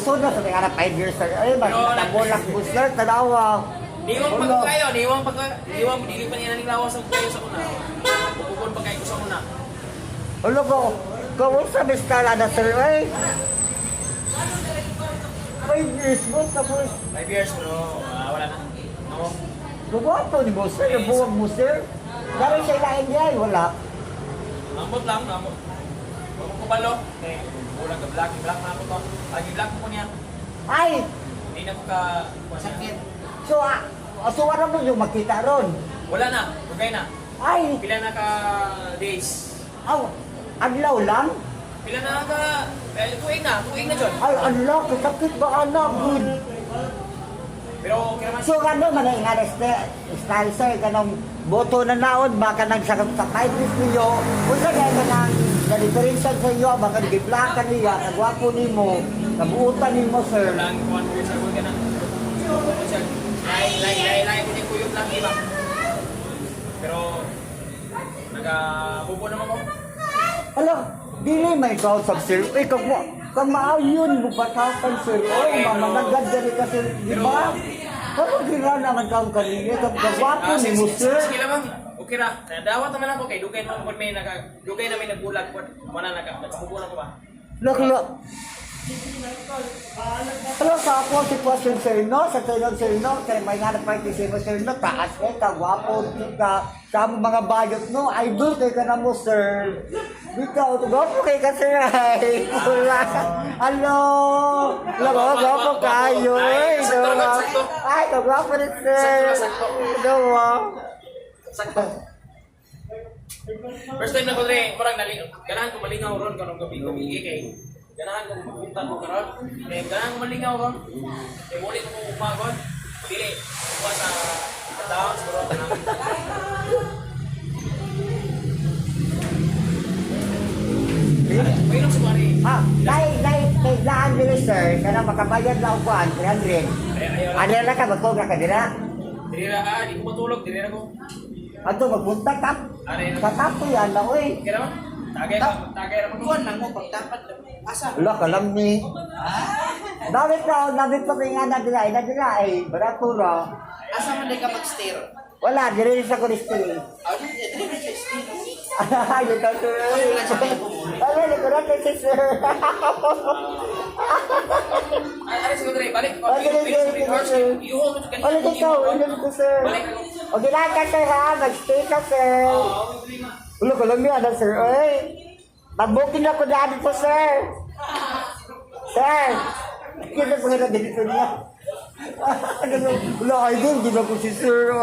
Gusto na sa mga 5 years sir. Ay, magtabulak mo sir, tanawa. Niwang pag kayo, niwang mo dili pa niya nang lawas ang kayo sa una. Bukod pa kayo sa una. Ano ko? Kung sa bistala na sir, ay. 5 years mo, tapos. 5 years bro, wala na. Ako. Buwato ni mo sir, buwag mo sir. Dari siya ilain niya, ay wala. Ambot lang, ambot. Huwag ko palo. Okay, ulang ka black na ako to. Lagi black mo niya. Ay! Hindi na ko ka sakit. So, so ano mo yung makita ron? Wala na, okay na. Ay! Pila na ka days. Aw! Adlaw lang? Pila na ka, tuwing na dyan. Ay, anak, sakit ba anak? Good. Pero okay naman. So, ano man ang style sir, kanong boto na naon, baka nagsakap sa kindness niyo, kung sa gaya ka nang na-differential sa iyo, baka nag-iplakan niya, nagwapo ni mo, nabuutan ni mo, sir. Lang, kuhan ko sa ka na. Lay, ko yung kuyog lang, iba. Pero, nag-bubo naman ko. Alam, dili may kausap, sir. Eh, kamaayon mo batasan, sir. Oh, mamanagad dali ka, sir. Di ba? Kapag gira naman ka ang kanina, kapagwapo ni mo, sir. Sige lang, okay ra. Nadawat naman ako kay Dugay naman kung may Dugay na may nagbulag po. Mana nagkamubulan ko ba? Look. Alam sa ako si Question Sir No, sa Taylor Sir No, kaya may nga na-practice mo Sir No, taas ka, gwapo ka, sa mga bayot no, idol kay ka na mo Sir. Ikaw, gwapo kay ka Sir, ay, wala. Ano? Gwapo kayo, eh. Ay, gwapo rin Sir. Sakto. First time na ko rin, parang ganahan ko malingaw ron kanong gabi kay ganahan ko pupunta ko karon. Ganahan ko malingaw ron. Kay muli ko umagon. Dili ko sa down siguro na. Painom si Mari. Kay daan nila Sir, kana makabayad na ako 300. Ano na ka, magkobra ka dira? Dili ra, di ko matulog, dili ra ko. Ato magpunta tap. Sa tap ko yan na, uy. Kira mo? Tagay ra mo. Kuan lang mo pagdapat asa. Wala ka lang ni. Dapat pa nga na eh. Barato ra. Asa man di ka mag-steer. Wala, dire sa kulistoy. Dili ka steer. Ayun ka sir. Ay, ko na si sir. Ay, siguro rin, balik. Ulit ikaw, ulit ko sir. O gilaan ka sir ha, mag-stay ka sir. Wala ka lang niya, sir. Ay, mag-booking ako daan po sir. Sir, kita po nga na dito niya. Wala, idol, di ba po si sir.